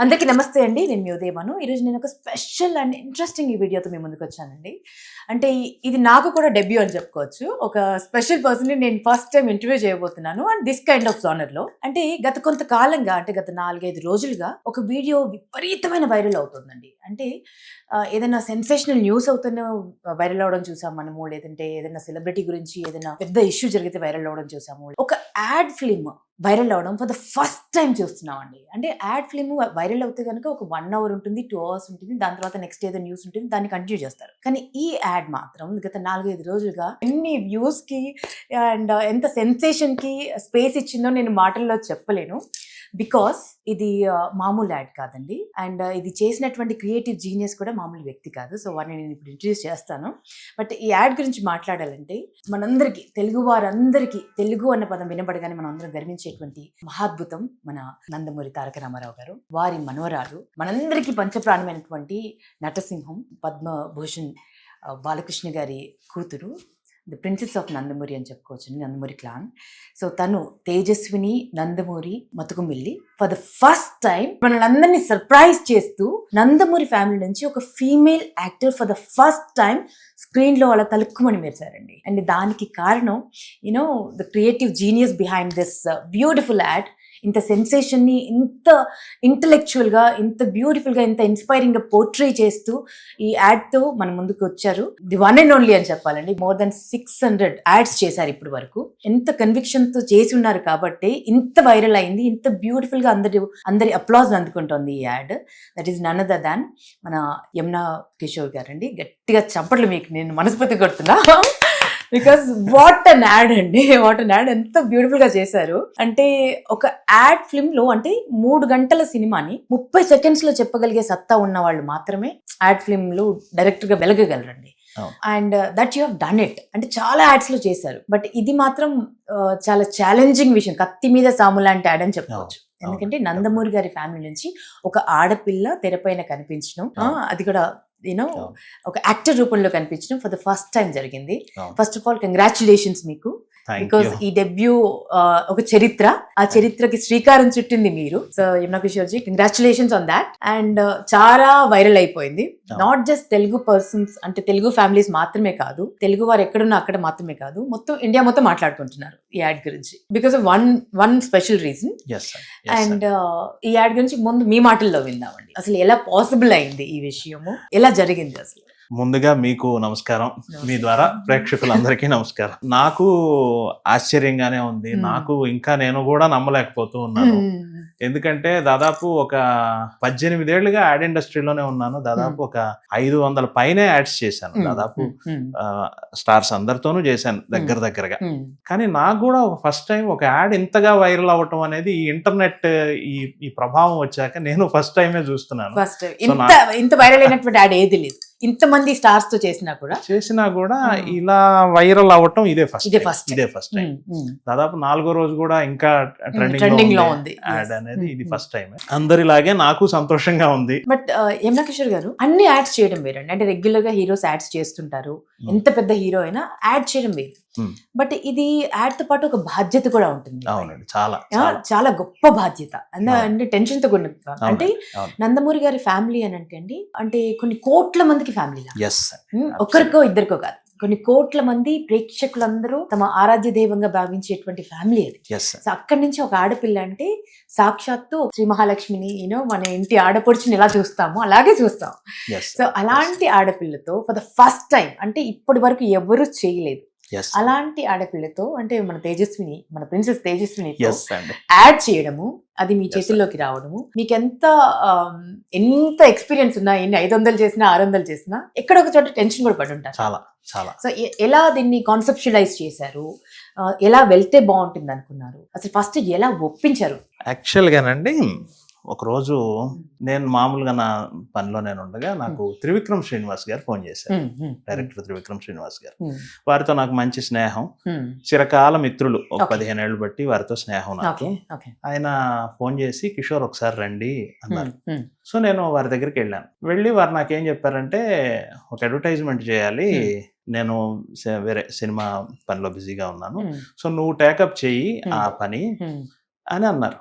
అందరికీ నమస్తే అండి. నేను మీ ఉదయమను. ఈరోజు నేను ఒక స్పెషల్ అండ్ ఇంట్రెస్టింగ్ ఈ వీడియోతో మీ ముందుకు వచ్చానండి. అంటే ఇది నాకు కూడా డెబ్యూ అని చెప్పుకోవచ్చు. ఒక స్పెషల్ పర్సన్‌ని నేను ఫస్ట్ టైమ్ ఇంటర్వ్యూ చేయబోతున్నాను అండ్ దిస్ కైండ్ ఆఫ్ జోనర్‌లో. అంటే గత కొంతకాలంగా అంటే గత 4, 5 రోజులుగా ఒక వీడియో విపరీతమైన వైరల్ అవుతుందండి. అంటే ఏదైనా సెన్సేషనల్ న్యూస్ అవుతున్న వైరల్ అవ్వడం చూసాం మనము. లేదంటే ఏదైనా సెలబ్రిటీ గురించి ఏదైనా పెద్ద ఇష్యూ జరిగితే వైరల్ అవ్వడం చూసాము. ఒక యాడ్ ఫిల్మ్ వైరల్ అవ్వడం ఫర్ ద ఫస్ట్ టైం చూస్తున్నామండి. అంటే యాడ్ ఫిల్మ్ వైరల్ అవుతే కనుక ఒక 1 అవర్ ఉంటుంది, 2 అవర్స్ ఉంటుంది. దాని తర్వాత నెక్స్ట్ ఏదో న్యూస్ ఉంటుంది, దాన్ని కంటిన్యూ చేస్తారు. కానీ ఈ యాడ్ మాత్రం గత 4, 5 రోజులుగా ఎన్ని వ్యూస్ కి అండ్ ఎంత సెన్సేషన్ కి స్పేస్ ఇచ్చిందో నేను మాటల్లో చెప్పలేను. బికాస్ ఇది మామూలు యాడ్ కాదండి. అండ్ ఇది చేసినటువంటి క్రియేటివ్ జీనియస్ కూడా మామూలు వ్యక్తి కాదు. సో వారిని నేను ఇప్పుడు ఇంట్రడ్యూస్ చేస్తాను. బట్ ఈ యాడ్ గురించి మాట్లాడాలంటే మనందరికీ, తెలుగు వారందరికీ తెలుగు అన్న పదం వినబడగానే మనం అందరం గర్వించేటువంటి మహాద్భుతం మన నందమూరి తారక రామారావు గారు. వారి మనవరాలు, మనందరికీ పంచప్రాణమైనటువంటి నటసింహం పద్మభూషణ్ బాలకృష్ణ గారి కూతురు, ద ప్రిన్సెస్ ఆఫ్ నందమూరి అని చెప్పుకోవచ్చు, నందమూరి క్లాన్. సో తను Tejaswini Nandamuri Mathukumilli for the first time మనల్ని సర్ప్రైజ్ చేస్తూ నందమూరి ఫ్యామిలీ నుంచి ఒక female actor for the first time screen లో అలా తలుక్కుమని మెరిశారండి. అండ్ దానికి కారణం the creative genius behind this beautiful add. ఇంత సెన్సేషన్ ని ఇంత ఇంటలెక్చువల్ గా, ఇంత బ్యూటిఫుల్ గా, ఇంత ఇన్స్పైరింగ్ గా పోర్ట్రే చేస్తూ ఈ యాడ్ తో మన ముందుకు వచ్చారు. ది వన్ అండ్ ఓన్లీ అని చెప్పాలండి. మోర్ దెన్ 600 యాడ్స్ చేశారు ఇప్పటి వరకు. ఎంత కన్విక్షన్ తో చేసి ఉన్నారు కాబట్టి ఇంత వైరల్ అయింది, ఇంత బ్యూటిఫుల్ గా అందరి అప్లాజ్ అందుకుంటోంది ఈ ad. That is none other than మన యమునా కిషోర్ గారండి. గట్టిగా చప్పట్లు మీకు నేను మనస్ఫూర్తి కొడుతున్నా. బికాస్ వాట్ అన్ యాడ్ అండి, వాట్ అన్ యాడ్. ఎంత బ్యూటిఫుల్ గా చేశారు అంటే ఒక యాడ్ ఫిల్మ్ లో అంటే 3 గంటల సినిమాని 30 సెకండ్స్ లో చెప్పగలిగే సత్తా ఉన్న వాళ్ళు మాత్రమే యాడ్ ఫిల్మ్ లో డైరెక్టర్ గా వెలగగలరండి. And that you have done it. అంటే చాలా యాడ్స్ లో చేశారు, బట్ ఇది మాత్రం చాలా ఛాలెంజింగ్ విషయం. కత్తి మీద సాము లాంటి యాడ్ అని చెప్పుకోవచ్చు. ఎందుకంటే నందమూరి గారి ఫ్యామిలీ నుంచి ఒక ఆడపిల్ల తెరపైన కనిపించడం, అది కూడా ఒక యాక్టర్ రూపంలో కనిపించడం ఫర్ ద ఫస్ట్ టైం జరిగింది. ఫస్ట్ ఆఫ్ ఆల్ కంగ్రాచులేషన్స్ మీకు. బికాస్ ఈ డెబ్యూ ఒక చరిత్ర, ఆ చరిత్రకి శ్రీకారం చుట్టింది మీరు. So Yamuna Kishore ji, congratulations on that. And చాలా వైరల్ అయిపోయింది. నాట్ జస్ట్ తెలుగు పర్సన్స్, అంటే తెలుగు ఫ్యామిలీస్ మాత్రమే కాదు, తెలుగు వారు ఎక్కడున్నా అక్కడ మాత్రమే కాదు, మొత్తం ఇండియా మొత్తం మాట్లాడుకుంటున్నారు ఈ యాడ్ గురించి. Because of one special reason. And ఈ యాడ్ గురించి ముందు మీ మాటల్లో విందామండి. అసలు ఎలా పాసిబుల్ అయింది ఈ విషయము, ఎలా జరిగింది అసలు? ముందుగా మీకు నమస్కారం, మీ ద్వారా ప్రేక్షకులందరికీ నమస్కారం. నాకు ఆశ్చర్యంగానే ఉంది. నాకు ఇంకా నేను కూడా నమ్మలేకపోతూ ఉన్నాను. ఎందుకంటే దాదాపు ఒక 18 ఏళ్లుగా యాడ్ ఇండస్ట్రీలోనే ఉన్నాను. దాదాపు ఒక 500 పైనే యాడ్స్ చేశాను. దాదాపు స్టార్స్ అందరితోనూ చేశాను దగ్గరగా. కానీ నాకు కూడా ఫస్ట్ టైం ఒక యాడ్ ఇంతగా వైరల్ అవ్వటం అనేది ఈ ఇంటర్నెట్ ఈ ప్రభావం వచ్చాక నేను ఫస్ట్ టైమే చూస్తున్నాను. ఇంత వైరల్ అయినటువంటి యాడ్ ఏది లేదు. ఇంతమంది స్టార్స్ తో చేసినా కూడా ఇలా వైరల్ అవ్వటం ఇదే ఫస్ట్ టైం. దాదాపు 4వ రోజు కూడా ఇంకా ట్రెండింగ్ లో ఉంది యాడ్ అనేది. ఇది ఫస్ట్ టైం. అందరిలాగే నాకు సంతోషంగా ఉంది. బట్ యమునా కిషోర్ గారు, అన్ని యాడ్స్ చేయడం వేరండి. అంటే రెగ్యులర్ గా హీరోస్ యాడ్స్ చేస్తుంటారు, ఎంత పెద్ద హీరో అయినా యాడ్ చేయడం వేరు. బట్ ఇది యాడ్ తో పాటు ఒక బాధ్యత కూడా ఉంటుంది. అవునండి, చాలా చాలా గొప్ప బాధ్యత. అంటే టెన్షన్ తో కూడా. అంటే నందమూరి గారి ఫ్యామిలీ అని అంటే కొన్ని కోట్ల మందికి ఫ్యామిలీ, ఒక్కరికో ఇద్దరికో కాదు, కొన్ని కోట్ల మంది ప్రేక్షకులందరూ తమ ఆరాధ్య దైవంగా భావించేటువంటి ఫ్యామిలీ అది. సో అక్కడి నుంచి ఒక ఆడపిల్ల అంటే సాక్షాత్తు శ్రీ మహాలక్ష్మిని మన ఇంటి ఆడపడుచుని ఎలా చూస్తామో అలాగే చూస్తాం. సో అలాంటి ఆడపిల్లతో ఫర్ ద ఫస్ట్ టైం, అంటే ఇప్పటి వరకు ఎవరు చేయలేదు అలాంటి ఆడపిల్లతో, అంటే మన తేజస్విని, మన ప్రిన్సెస్ తేజస్విని యాడ్ చేయడము, అది మీ చేతుల్లోకి రావడము, మీకు ఎంత ఎక్స్పీరియన్స్ ఉన్నా, ఎన్ని 500 చేసినా 600 చేసినా ఎక్కడ ఒక చోట టెన్షన్ కూడా పడి ఉంటారు. చాలా. సో ఎలా దీన్ని కాన్సెప్షువలైజ్ చేశారు, ఎలా వెళ్తే బాగుంటుంది అనుకున్నారు, అసలు ఫస్ట్ ఎలా ఒప్పించారు? యాక్చువల్ గానండి, ఒకరోజు నేను మామూలుగా నా పనిలో నేను ఉండగా నాకు త్రివిక్రమ్ శ్రీనివాస్ గారు ఫోన్ చేశారు. డైరెక్టర్ త్రివిక్రమ్ శ్రీనివాస్ గారు. వారితో నాకు మంచి స్నేహం, చిరకాల మిత్రులు, ఒక 15 ఏళ్ళు బట్టి వారితో స్నేహం నాకు. ఆయన ఫోన్ చేసి కిషోర్ ఒకసారి రండి అన్నారు. సో నేను వారి దగ్గరికి వెళ్ళి వారు నాకేం చెప్పారంటే, ఒక అడ్వర్టైజ్మెంట్ చేయాలి, నేను వేరే సినిమా పనిలో బిజీగా ఉన్నాను, సో నువ్వు టేకప్ చెయ్యి ఆ పని, అని అన్నారు.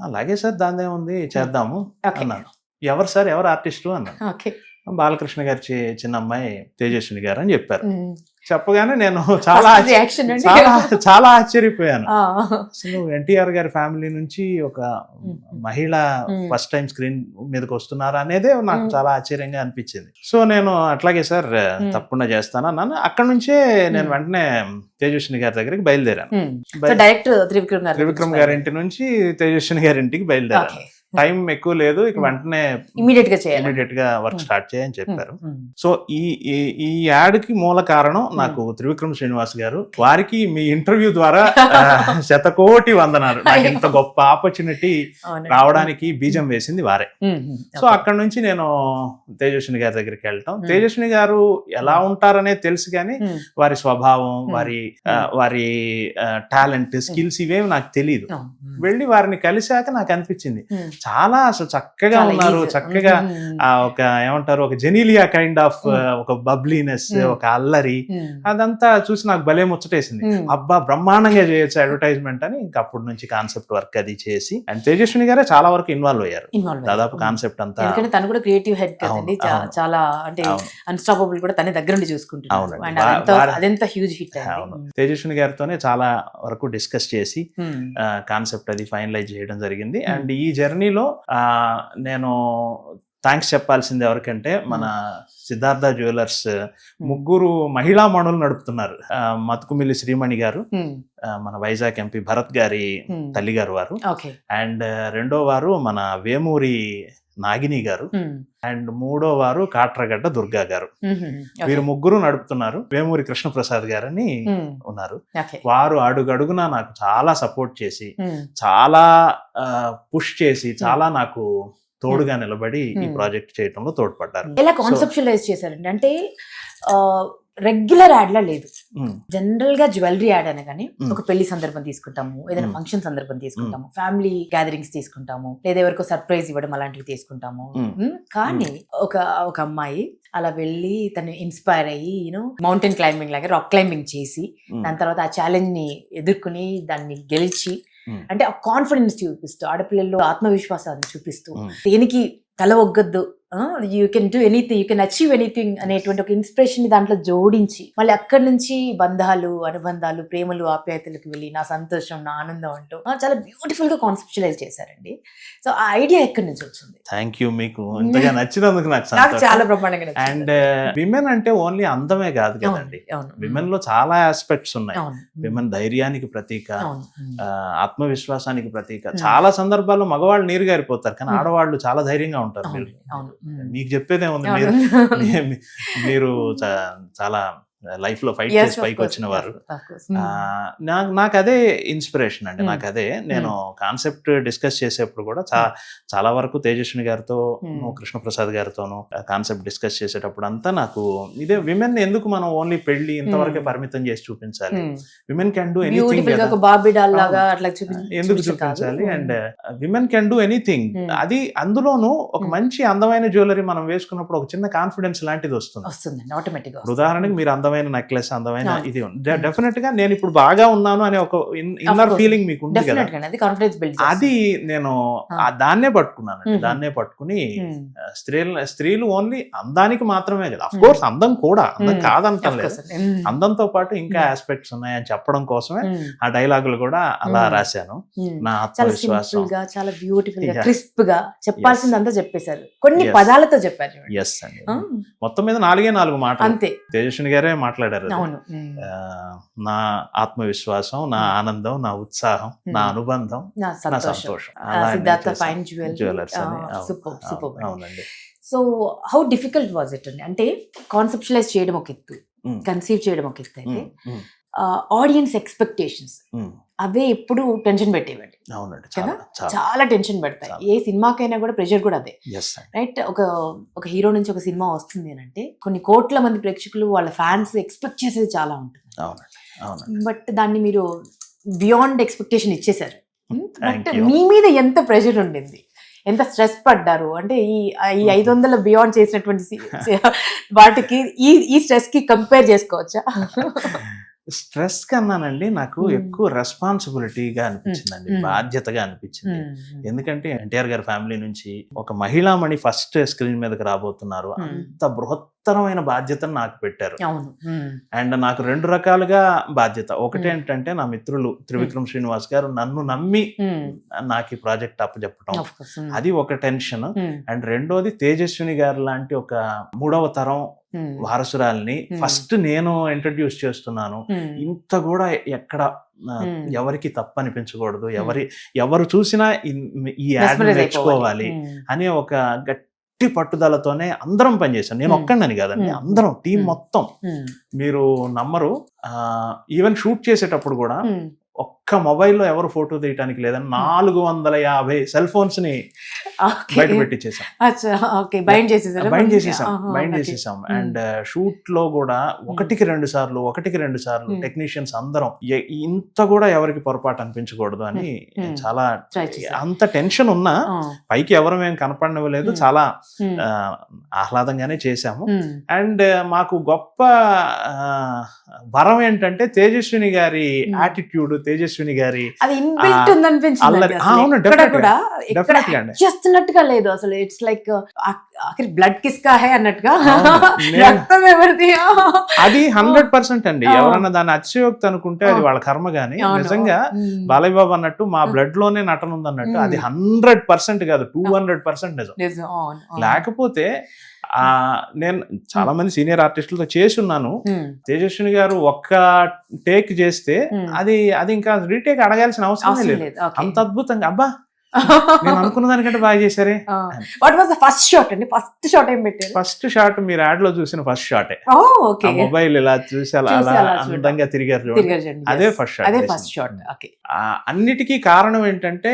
అలాగే సార్ దాని ఏముంది చేద్దాము ఓకే అన్నాను. ఎవరు సార్, ఎవరు ఆర్టిస్టు అన్నాను. ఓకే బాలకృష్ణ గారి చిన్న అమ్మాయి తేజస్విని గారు అని చెప్పారు. చెప్పగానే నేను చాలా రియాక్షన్ అండి. చాలా చాలా ఆశ్చర్యపోయాను. అసలు ఎన్టీఆర్ గారి ఫ్యామిలీ నుంచి ఒక మహిళ ఫస్ట్ టైం స్క్రీన్ మీదకి వస్తున్నారా అనేదే నాకు చాలా ఆశ్చర్యంగా అనిపించింది. సో నేను అట్లాగే సార్ తప్పకుండా చేస్తాను అన్నాను. అక్కడ నుంచే నేను వెంటనే తేజస్విని గారి దగ్గరికి బయలుదేరాను. డైరెక్ట్ త్రివిక్రమ్ గారి ఇంటి నుంచి తేజస్విని గారి ఇంటికి బయలుదేరాను. టైం ఎక్కువ లేదు, ఇక వెంటనే ఇమీడియట్ గా వర్క్ స్టార్ట్ చేయని చెప్పారు. సో ఈ యాడ్ కి మూల కారణం నాకు త్రివిక్రమ్ శ్రీనివాస్ గారు. వారికి మీ ఇంటర్వ్యూ ద్వారా 100,000,000 వందనాలు. నాకు ఇంత గొప్ప ఆపర్చునిటీ రావడానికి బీజం వేసింది వారే. సో అక్కడ నుంచి నేను తేజస్విని గారి దగ్గరికి వెళ్ళటం. తేజస్విని గారు ఎలా ఉంటారనేది తెలుసు కానీ వారి స్వభావం, వారి టాలెంట్, స్కిల్స్ ఇవేమి నాకు తెలియదు. వెళ్ళి వారిని కలిశాక నాకు అనిపించింది చాలా అసలు చక్కగా ఉన్నారు. చక్కగా ఒక ఏమంటారు, ఒక జెనీలియా కైండ్ ఆఫ్ ఒక బబ్లీనెస్, ఒక అల్లరి, అదంతా చూసి నాకు భలే ముచ్చటేసింది. అబ్బా బ్రహ్మాండంగా చేయొచ్చు అడ్వర్టైజ్మెంట్ అని. ఇంకా అప్పటి నుంచి కాన్సెప్ట్ వర్క్ అది చేసి, అండ్ తేజస్విని గారే చాలా వరకు ఇన్వాల్వ్ అయ్యారు. దాదాపు కాన్సెప్ట్ అంతా. ఎందుకంటే తను కూడా క్రియేటివ్ హెడ్ కదండి, చాలా అంటే అన్స్టాపబుల్ కూడా తన దగ్గర నుండి చూసుకుంటున్నారు. అదెంత హ్యూజ్ హిట్. తేజస్విని గారితోనే చాలా వరకు డిస్కస్ చేసి కాన్సెప్ట్ అది ఫైనలైజ్ చేయడం జరిగింది. అండ్ ఈ జర్నీలో నేను థ్యాంక్స్ చెప్పాల్సింది ఎవరికంటే మన సిద్ధార్థ జ్యువెలర్స్ ముగ్గురు మహిళా మణులు నడుపుతున్నారు. మతుకుమిల్లి శ్రీమణి గారు, మన వైజాగ్ ఎంపీ భరత్ గారి తల్లిగారు వారు, అండ్ రెండో వారు మన వేమూరి నాగిని గారు, అండ్ మూడో వారు కాట్రగడ్డ దుర్గా గారు. వీరు ముగ్గురు నడుపుతున్నారు. వేమూరి కృష్ణప్రసాద్ గారని ఉన్నారు. వారు అడుగడుగున నాకు చాలా సపోర్ట్ చేసి, చాలా పుష్ చేసి, చాలా నాకు తోడుగా నిలబడి ఈ ప్రాజెక్ట్ చేయడంలో తోడ్పడ్డారు. ఎలా కాన్సెప్షువలైజ్ చేశారండి? అంటే రెగ్యులర్ యాడ్ లా లేదు, జనరల్ గా జ్యువెలరీ యాడ్ అనగానే ఒక పెళ్లి సందర్భం తీసుకుంటాము, ఏదైనా ఫంక్షన్ సందర్భం తీసుకుంటాము, ఫ్యామిలీ గ్యాదరింగ్స్ తీసుకుంటాము, లేదా ఎవరికో సర్ప్రైజ్ ఇవ్వడం అలాంటివి తీసుకుంటాము. కానీ ఒక అమ్మాయి అలా వెళ్ళి తను ఇన్స్పైర్ అయ్యి మౌంటైన్ క్లైంబింగ్ లాగా రాక్ క్లైంబింగ్ చేసి, దాని తర్వాత ఆ ఛాలెంజ్ ని ఎదుర్కొని దాన్ని గెలిచి, అంటే ఆ కాన్ఫిడెన్స్ చూపిస్తూ, ఆడపిల్లల్లో ఆత్మవిశ్వాసాన్ని చూపిస్తూ, దేనికి తల ఒగ్గద్దు, you can do anything, you can achieve anything అనేటువంటి ఒక ఇన్స్పిరేషన్ ని దాంట్లో జోడించి, మళ్ళీ అక్కడి నుంచి బంధాలు, అనుబంధాలు, ప్రేమలు, ఆప్యాయతలకు వెళ్ళి నా సంతోషం, నా ఆనందం అంటూ చాలా బ్యూటిఫుల్ గా కాన్సెప్చువలైజ్ చేశారండి. సో ఆ ఐడియా ఎక్కడి నుంచి వచ్చింది? థ్యాంక్ యూ, మీకు ఇంతగా నచ్చినందుకు నాకు చాలా బ్రహ్మాండంగా నచ్చింది. అండ్ విమెన్ అంటే ఓన్లీ అందమే కాదు కదండి, విమెన్ లో చాలా ఆస్పెక్ట్స్ ఉన్నాయి. విమెన్ ధైర్యానికి ప్రతీక, ఆత్మవిశ్వాసానికి ప్రతీక. చాలా సందర్భాల్లో మగవాళ్ళు నీరు గారిపోతారు, కానీ ఆడవాళ్ళు చాలా ధైర్యంగా ఉంటారు. మీకు చెప్పేదే ఉంది, మీరు చాలా లైఫ్ లో ఫైట్ చేసి పైకి వచ్చిన వారు. నాకు అదే ఇన్స్పిరేషన్ అండి. నాకు అదే, నేను కాన్సెప్ట్ డిస్కస్ చేసేప్పుడు కూడా చాలా వరకు తేజస్విని గారితో, కృష్ణప్రసాద్ గారితోనూ కాన్సెప్ట్ డిస్కస్ చేసేటప్పుడు అంతా నాకు ఇదే, విమెన్ ఎందుకు మనం ఓన్లీ పెళ్లి ఇంతవరకే పరిమితం చేసి చూపించాలి, విమెన్ కెన్ డూ ఎనీథింగ్, ఎందుకు చూపించాలి, and women can do anything. అది అందులోనూ ఒక మంచి అందమైన జ్యువెలరీ మనం వేసుకున్నప్పుడు ఒక చిన్న కాన్ఫిడెన్స్ లాంటిది వస్తుంది ఆటోమేటిక్. ఉదాహరణకి మీరు అందమైన నెక్లెస్, అందమైన ఇది డెఫినెట్ గా నేను ఇప్పుడు బాగా ఉన్నాను అనే ఒక ఇన్నర్ ఫీలింగ్ మీకు ఉంది కదా, అది నేను దాన్నే పట్టుకున్నాను. దాన్నే పట్టుకుని స్త్రీలు ఓన్లీ అందానికి మాత్రమే కదా, అఫ్ కోర్స్ అందం కూడా, అందం కాదంటాం లేదు, అందంతో పాటు ఇంకా ఆస్పెక్ట్స్ ఉన్నాయని చెప్పడం కోసమే ఆ డైలాగులు కూడా అలా రాశాను. నా ఆత్మవిశ్వాసం చాలా బ్యూటిఫుల్ గా, క్రిస్ప్ గా చెప్పాల్సిందంతా చెప్పేశారు, కొన్ని పదాలతో చెప్పారు. ఎస్ అండి, మొత్తం మీద 4 మాటలు అంతే. తేజస్విని గారే మాట్లాడారు, నా ఆత్మవిశ్వాసం, నా ఆనందం, నా ఉత్సాహం, నా అనుబంధం, నా సంతోషం. జ్యువెలర్స్ అని. అవునండి. So how difficult was it అండి? అంటే కాన్సెప్చువలైజ్ చేయడం ఒక ఎత్తు, కన్సీవ్ చేయడం ఒక ఎత్తు అయితే ఆడియన్స్ ఎక్స్పెక్టేషన్స్ అవే ఎప్పుడు టెన్షన్ పెట్టేవాడి కదా, చాలా టెన్షన్ పెడతాయి. ఏ సినిమాకైనా కూడా ప్రెషర్ కూడా అదే, రైట్? ఒక హీరో నుంచి ఒక సినిమా వస్తుంది అని అంటే కొన్ని కోట్ల మంది ప్రేక్షకులు, వాళ్ళ ఫ్యాన్స్ ఎక్స్పెక్ట్ చేసేది చాలా ఉంటుంది. బట్ దాన్ని మీరు బియాండ్ ఎక్స్పెక్టేషన్ ఇచ్చేసారు. బట్ మీ మీద ఎంత ప్రెషర్ ఉండింది, ఎంత స్ట్రెస్ పడ్డారు? అంటే ఈ 500 బియాండ్ చేసినటువంటి వాటికి ఈ స్ట్రెస్ కి కంపేర్ చేసుకోవచ్చా? స్ట్రెస్ కన్నానండి నాకు ఎక్కువ రెస్పాన్సిబిలిటీగా అనిపించిందండి, బాధ్యతగా అనిపించింది. ఎందుకంటే ఎన్టీఆర్ గారి ఫ్యామిలీ నుంచి ఒక మహిళామణి ఫస్ట్ స్క్రీన్ మీదకి రాబోతున్నారు, అంత బృహత్తరమైన బాధ్యతను నాకు పెట్టారు. అండ్ నాకు 2 రకాలుగా బాధ్యత. ఒకటేంటంటే నా మిత్రులు త్రివిక్రమ్ శ్రీనివాస్ గారు నన్ను నమ్మి నాకు ఈ ప్రాజెక్ట్ అప్పచెప్పటం, అది ఒక టెన్షన్. అండ్ రెండోది తేజస్విని గారు లాంటి ఒక 3వ తరం వారసురాల్ని ఫస్ట్ నేను ఇంట్రడ్యూస్ చేస్తున్నాను, ఇంత కూడా ఎక్కడ ఎవరికి తప్పు అనిపించకూడదు, ఎవరు చూసినా ఈ యాడ్ నేర్చుకోవాలి అనే ఒక గట్టి పట్టుదలతోనే అందరం పనిచేశాను. నేను ఒక్కడని కాదండి, అందరం టీం మొత్తం. మీరు నమ్మరు, ఈవెన్ షూట్ చేసేటప్పుడు కూడా ఒక్క మొబైల్లో ఎవరు ఫోటో తీయటానికి లేదని 450 సెల్ ఫోన్స్ ని బయట పెట్టించేసాం. బైండ్ చేసేసాం. అండ్ షూట్ లో కూడా 1-2 సార్లు టెక్నీషియన్స్ అందరం ఇంత కూడా ఎవరికి పొరపాటు అనిపించకూడదు అని చాలా అంత టెన్షన్ ఉన్నా పైకి ఎవరు మేము కనపడనివ్వలేదు, చాలా ఆహ్లాదంగానే చేశాము. అండ్ మాకు గొప్ప వరం ఏంటంటే తేజస్విని గారి యాటిట్యూడ్, తేజస్విని గారి చేస్తున్నట్టుగా లేదు అసలు. ఇట్స్ లైక్ బ్లడ్ కిస్కా హై అన్నట్టుగా రక్తం ఎవరిది అది 100% అండి. ఎవరన్నా దాన్ని అతిశయోక్తి అనుకుంటే అది వాళ్ళ కర్మ. గాని నిజంగా బాలయ్య బాబు అన్నట్టు మా బ్లడ్ లోనే నటన ఉంది అన్నట్టు అది 100% కాదు, 200% నిజం. లేకపోతే నేను చాలా మంది సీనియర్ ఆర్టిస్టులతో చేసి ఉన్నాను. తేజస్విని గారు ఒక్క టేక్ చేస్తే అది ఇంకా రీటేక్ అడగాల్సిన అవసరం లేదు, అంత అద్భుతంగా. అబ్బా నేను అనుకున్న దానికంటే బాగా చేశారే. What was the first shot అండి? ఫస్ట్ షాట్ ఏం పెట్టారు? ఫస్ట్ షాట్ మీరు యాడ్ లో చూసిన ఫస్ట్ షాటే. మొబైల్ ఇలా చూసి అలా అందంగా తిరిగారు, అదే ఫస్ట్ షాట్. అన్నిటికీ కారణం ఏంటంటే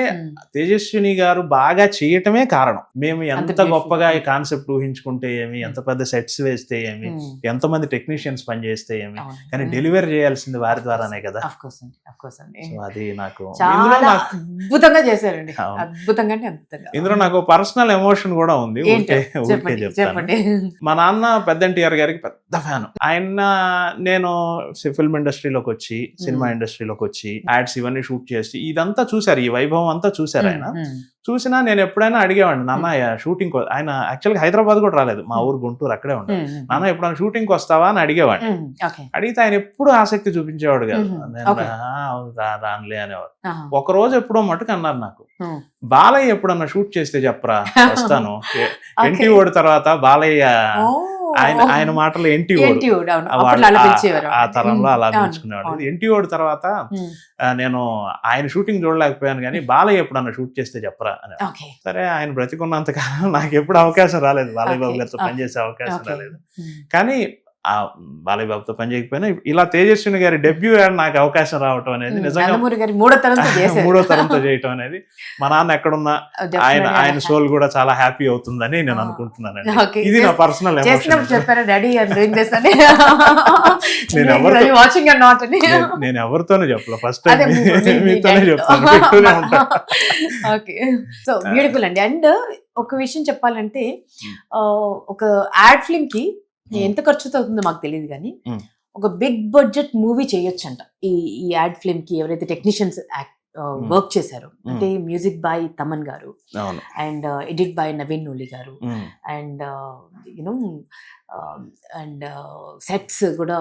తేజస్విని గారు బాగా చేయటమే కారణం. మేము ఎంత గొప్పగా ఈ కాన్సెప్ట్ ఊహించుకుంటే ఏమి, ఎంత పెద్ద సెట్స్ వేస్తే ఏమి, ఎంతమంది టెక్నీషియన్స్ పని చేస్తే ఏమి, కానీ డెలివరీ చేయాల్సింది వారి ద్వారానే కదా. అది నాకు అద్భుతంగా చేశారండి, అద్భుతంగా. ఇందులో నాకు పర్సనల్ ఎమోషన్ కూడా ఉంది, చెప్పండి. మా నాన్న పెద్ద ఎన్టీఆర్ గారికి పెద్ద ఫ్యాన్. ఆయన నేను ఫిల్మ్ ఇండస్ట్రీలోకి వచ్చి, సినిమా ఇండస్ట్రీలోకి వచ్చి, యాడ్స్ ఇవన్నీ షూట్ చేసి ఇదంతా చూసారు, ఈ వైభవం అంతా చూసారు. ఆయన చూసినా నేను ఎప్పుడైనా అడిగేవాడిని, నాన్న షూటింగ్, ఆయన యాక్చువల్గా హైదరాబాద్ కూడా రాలేదు, మా ఊరు గుంటూరు అక్కడే ఉంటాడు. నాన్న ఎప్పుడైనా షూటింగ్ వస్తావా అని అడిగేవాడిని. అడిగితే ఆయన ఎప్పుడు ఆసక్తి చూపించేవాడు కాదు, రానులే అనేవాడు. ఒక రోజు ఎప్పుడో మటుకు అన్నారు నాకు, బాలయ్య ఎప్పుడన్నా షూట్ చేస్తే చెప్పరా వస్తాను. ఎన్టీ ఓడి తర్వాత బాలయ్య, ఆయన మాటలు ఎన్టీ ఓడు ఆ తరంలో అలా పిలుచుకునేవాడు. ఎన్టీ ఓడి తర్వాత నేను ఆయన షూటింగ్ చూడలేకపోయాను, కానీ బాలయ్య ఎప్పుడన్నా షూట్ చేస్తే చెప్పరా అని. సరే, ఆయన బ్రతికున్నంత కాలం నాకు ఎప్పుడు అవకాశం రాలేదు, బాలయ్య బాబు గారితో పనిచేసే అవకాశం రాలేదు. కానీ ఆ బాలయ్య బాబుతో పని చేయకపోయినా ఇలా తేజస్విని గారి డెబ్యూ నాకు అవకాశం రావటం అనేది నిజంగా 3వ తరంతో చేయటం అనేది మా నాన్న ఎక్కడున్నా ఆయన సోల్ కూడా చాలా హ్యాపీ అవుతుందని నేను అనుకుంటున్నాను. ఇది నా పర్సనల్ ఎమోషన్. నేను ఎవరితోనే చెప్పలే, ఫస్ట్ టైం మీతోనే చెప్తాను. సో బ్యూటిఫుల్ అండి. అండ్ ఒక విషయం చెప్పాలంటే, ఒక యాడ్ ఫిల్మ్ కి ఎంత ఖర్చుతో అవుతుందో మాకు తెలియదు, కానీ ఒక బిగ్ బడ్జెట్ మూవీ చేయొచ్చంట ఈ యాడ్ ఫిల్మ్ కి. ఎవరైతే టెక్నీషియన్స్ వర్క్ చేశారు అంటే, మ్యూజిక్ బై తమన్ గారు, and edit by Naveen Nooli గారు, అండ్ యునో అండ్ సెట్స్ కూడా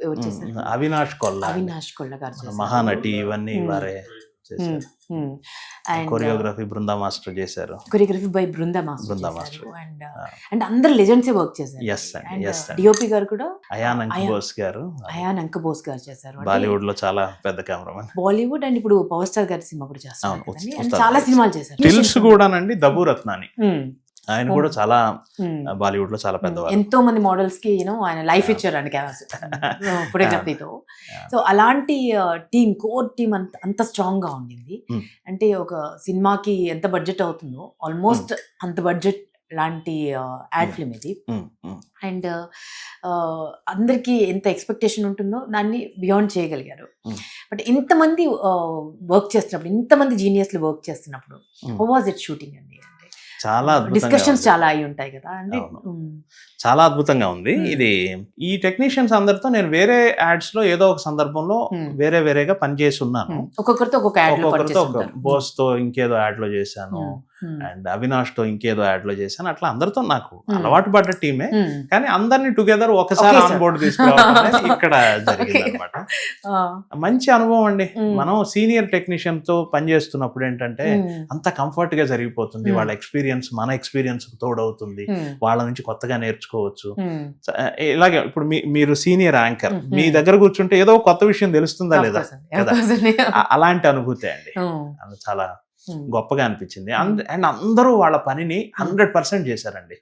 ఎవరు చేశారు? అవినాష్ కొల్ల గారు, మహానటి, ఇవన్నీ వారే చేశారు. కొరియోగ్రఫీ బృందా మాస్టర్ చేశారు, choreography by Brinda master. And అందరు లెజెండ్స్ వర్క్ చేశారు. డిఓపి గారు కూడా అయాన్ అంకబోస్ గారు చేశారు. బాలీవుడ్ లో చాలా పెద్ద కెమెరామెన్, బాలీవుడ్. అండ్ ఇప్పుడు పవర్ స్టార్ గారి సినిమా కూడా చేస్తారు, చాలా సినిమాలు చేశారు. టిల్స్ కూడానండి, దబు రత్నాని, ఆయన కూడా చాలా బాలీవుడ్ లో చాలా పెద్దవారు. ఎంతో మంది మోడల్స్ కి ఆయన లైఫ్ ఇచ్చారు అండి ఫోటోగ్రఫీతో. సో అలాంటి టీమ్, కోర్ టీమ్ అంత స్ట్రాంగ్ గా ఉండింది. అంటే ఒక సినిమాకి ఎంత బడ్జెట్ అవుతుందో ఆల్మోస్ట్ అంత బడ్జెట్ లాంటి యాడ్ ఫిల్మ్ ఇది. అండ్ అందరికి ఎంత ఎక్స్పెక్టేషన్ ఉంటుందో దాన్ని బియాండ్ చేయగలిగారు. బట్ ఇంతమంది వర్క్ చేస్తున్నప్పుడు, ఇంతమంది జీనియస్లు వర్క్ చేస్తున్నప్పుడు, హౌ వాజ్ ఇట్ షూటింగ్ అండి? చాలా అద్భుతంగా డిస్కషన్స్ ఉంది. చాలా అయి ఉంటాయి కదా అంటే. అవును. చాలా అద్భుతంగా ఉంది ఇది. ఈ టెక్నీషియన్స్ అందరితో నేను వేరే యాడ్స్ లో ఏదో ఒక సందర్భంలో వేరేగా పనిచేసి ఉన్నాను. ఒక్కొక్కరితో ఒక్కొక్క యాడ్ లో ఒక్కొక్కరితో ఒక పనిచేస్తుంటారు. బోస్ తో ఇంకేదో యాడ్ లో చేశాను, అండ్ అవినాష్ తో ఇంకేదో యాడ్ లో చేశాను. అట్లా అందరితో నాకు అలవాటు పడ్డ టీమే, కానీ అందరినీ టుగెదర్ ఒకసారి ఆన్ బోర్డు తీసుకురావడం అనేది ఇక్కడ జరిగింది అనమాట. మంచి అనుభవం అండి. మనం సీనియర్ టెక్నీషియన్ తో పనిచేస్తున్నప్పుడు ఏంటంటే అంత కంఫర్ట్ గా జరిగిపోతుంది. వాళ్ళ ఎక్స్పీరియన్స్ మన ఎక్స్పీరియన్స్ తోడవుతుంది, వాళ్ళ నుంచి కొత్తగా నేర్చుకోవచ్చు. ఇలాగే ఇప్పుడు మీరు సీనియర్ యాంకర్, మీ దగ్గర కూర్చుంటే ఏదో కొత్త విషయం తెలుస్తుందా లేదా కదా, అలాంటి అనుభూతి అండి. అది చాలా గొప్పగా అనిపించింది. అండ్ అందరూ వాళ్ళ పనిని 100% చేశారండి.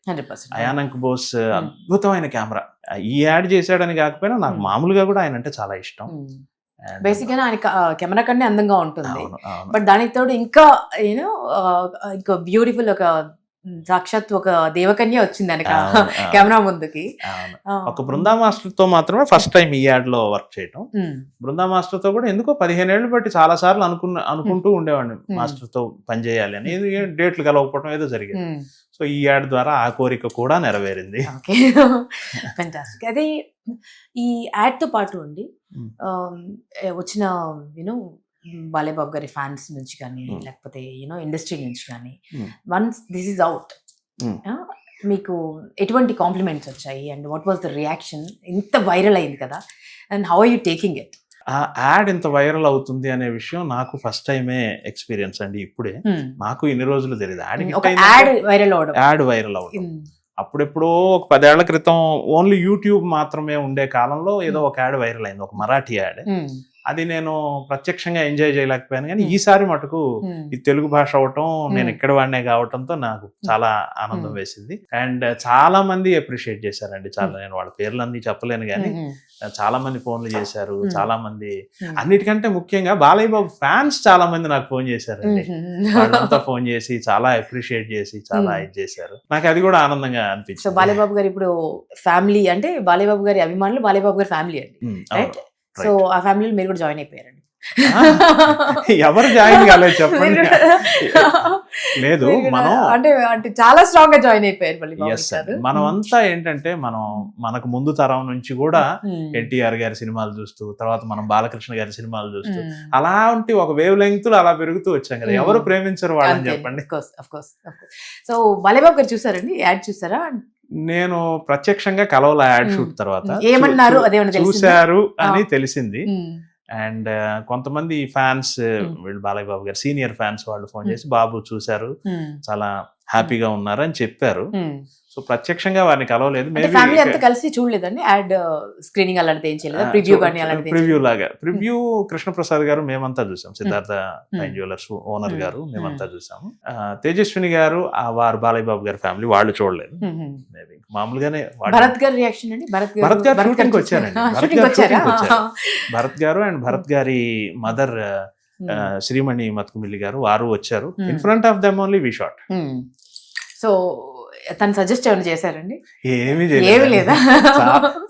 అయానంక్ బోస్ అద్భుతమైన కెమెరా. ఈ యాడ్ చేశాడని కాకపోయినా నాకు మామూలుగా కూడా ఆయన అంటే చాలా ఇష్టం. బేసిక్ గా ఆయన కెమెరా కన్నా అందంగా ఉంటుంది, బట్ దానికి తోడు ఇంకా యూనో ఇంకా బ్యూటిఫుల్ ఒక సాక్షాత్ ఒక దేవకన్య వచ్చింది ఆయన కెమెరా ముందుకి. ఒక బృందా మాస్టర్ తో మాత్రమే ఫస్ట్ టైం ఈ యాడ్ లో వర్క్ చేయటం. బృందా మాస్టర్ తో కూడా ఎందుకో 15 ఏళ్ళు బట్టి చాలా సార్లు అనుకుంటూ ఉండేవాడిని మాస్టర్ తో పనిచేయాలి అని. డేట్లు కలవకపోవడం ఏదో జరిగింది. సో ఈ యాడ్ ద్వారా ఆ కోరిక కూడా నెరవేరింది. అదే ఈ యాడ్ తో పాటు అండి వచ్చిన యూనో బాలేబాబు గారి ఫ్యాన్స్ నుంచి కానీ లేకపోతే యూనో ఇండస్ట్రీ నుంచి కానీ వన్స్ దిస్ ఈజ్ అవుట్ మీకు ఎటువంటి కాంప్లిమెంట్స్ వచ్చాయి and what was the reaction? ఇంత వైరల్ అయింది కదా, and how are you taking it? ఆ యాడ్ ఇంత వైరల్ అవుతుంది అనే విషయం నాకు ఫస్ట్ టైమే ఎక్స్పీరియన్స్ అండి. ఇప్పుడే నాకు ఇన్ని రోజులు తెలియదు యాడ్ వైరల్ అవడం. అప్పుడెప్పుడో ఒక 10 ఏళ్ల క్రితం ఓన్లీ యూట్యూబ్ మాత్రమే ఉండే కాలంలో ఏదో ఒక యాడ్ వైరల్ అయింది, ఒక మరాఠీ యాడ్. అది నేను ప్రత్యక్షంగా ఎంజాయ్ చేయలేకపోయాను, కానీ ఈసారి మటుకు ఈ తెలుగు భాష అవటం, నేను ఇక్కడ వాడినే కావటంతో నాకు చాలా ఆనందం వేసింది. అండ్ చాలా మంది అప్రిషియేట్ చేశారండి. చాలా, నేను వాళ్ళ పేర్లన్నీ చెప్పలేను కానీ చాలా మంది ఫోన్లు చేశారు. చాలా మంది, అన్నిటికంటే ముఖ్యంగా బాలయ్య బాబు ఫ్యాన్స్ చాలా మంది నాకు ఫోన్ చేశారండి. వాళ్ళంతా ఫోన్ చేసి చాలా అప్రిషియేట్ చేసి చాలా ఇది చేశారు. నాకు అది కూడా ఆనందంగా అనిపించింది. సో బాలయ్య బాబు గారు ఇప్పుడు ఫ్యామిలీ అంటే బాలయ్య బాబు గారి అభిమానులు బాలయ్య బాబు గారి ఫ్యామిలీ అండి, రైట్? సో ఆ ఫ్యామిలీలో మీరు కూడా జాయిన్ అయిపోయారండి. ఎవరు జాయిన్ కాలేదు చెప్పండి. లేదు, మనం అంటే చాలా స్ట్రాంగ్ గా జాయిన్ అయిపోయారు. మనం అంతా ఏంటంటే మనకు ముందు తరం నుంచి కూడా ఎన్టీఆర్ గారి సినిమాలు చూస్తూ, తర్వాత మనం బాలకృష్ణ గారి సినిమాలు చూస్తూ, అలాంటి ఒక వేవ్ లెంగ్త్ అలా పెరుగుతూ వచ్చాం కదా. ఎవరు ప్రేమించరు వాళ్ళని చెప్పండి. సో బాలయ్యబాబు గారు చూసారండి, యాడ్ చూసారా? నేను ప్రత్యక్షంగా కలవల యాడ్ షూట్ తర్వాత ఏమన్నారు చూశారు అని తెలిసింది. అండ్ కొంతమంది ఫ్యాన్స్, వీళ్ళు బాలయ్య బాబు గారు సీనియర్ ఫ్యాన్స్ వాళ్ళు ఫోన్ చేసి బాబు చూశారు, చాలా హ్యాపీగా ఉన్నారు అని చెప్పారు. సో ప్రత్యక్షంగా వారిని కలవలేదు. ఫ్యామిలీ అంతా కలిసి చూడలేదండి యాడ్ స్క్రీనింగ్ అలాంటిది ఏం చేయలేదు? ప్రివ్యూ కానీ అలాంటిది? ప్రివ్యూ లాగా, ప్రివ్యూ కృష్ణప్రసాద్ గారు మేమంతా చూసాం, సిద్ధార్థ ఫైన్ జ్యువెలర్స్ ఓనర్ గారు మేమంతా చూసాము. తేజస్విని గారు వారు బాలయ్య బాబు గారి ఫ్యామిలీ వాళ్ళు చూడలేదు. మామూలుగానే భరత్ గారి రియాక్షన్ అండి. భరత్ గారు షూటింగ్ వచ్చారండి. భరత్ గారు అండ్ భరత్ గారి మదర్ శ్రీమణి మత్కుమిల్లి గారు వారు వచ్చారు. In front of them only we shot. So తను సజెస్ట్ ఏమైనా చేశారండి? ఏమీ లేదా?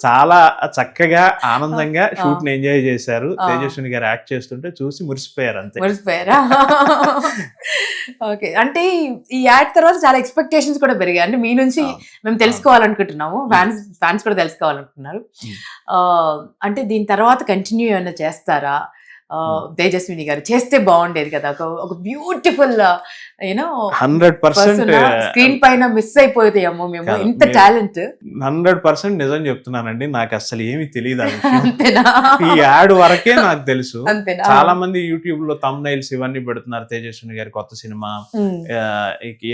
చాలా చక్కగా ఆనందంగా షూట్ ని ఎంజాయ్ చేశారు. తేజస్విని గారు యాక్ట్ చేస్తుంటే చూసి మురిసిపోయారు, అంతే. మురిసిపోయారా? ఓకే. అంటే ఈ యాడ్ తర్వాత చాలా ఎక్స్పెక్టేషన్స్ కూడా పెరిగాయి. అంటే మీ నుంచి మేము తెలుసుకోవాలనుకుంటున్నాము, ఫ్యాన్స్ కూడా తెలుసుకోవాలనుకుంటున్నారు. అంటే దీని తర్వాత కంటిన్యూ ఏమైనా చేస్తారా? తేజస్విని గారు చేస్తే బాగుండేది కదా, ఒక బ్యూటిఫుల్ యూనో 100% స్క్రీన్ పైన మిస్ అయిపోతాయేమో మేము, ఇంత టాలెంట్. 100% నిజం చెప్తున్నానండి. నాకు అసలు ఏమి తెలియదు, ఈ యాడ్ వరకే నాకు తెలుసు. చాలా మంది యూట్యూబ్ లో థంబ్నైల్స్ ఇవన్నీ పెడుతున్నారు, తేజస్విని గారి కొత్త సినిమా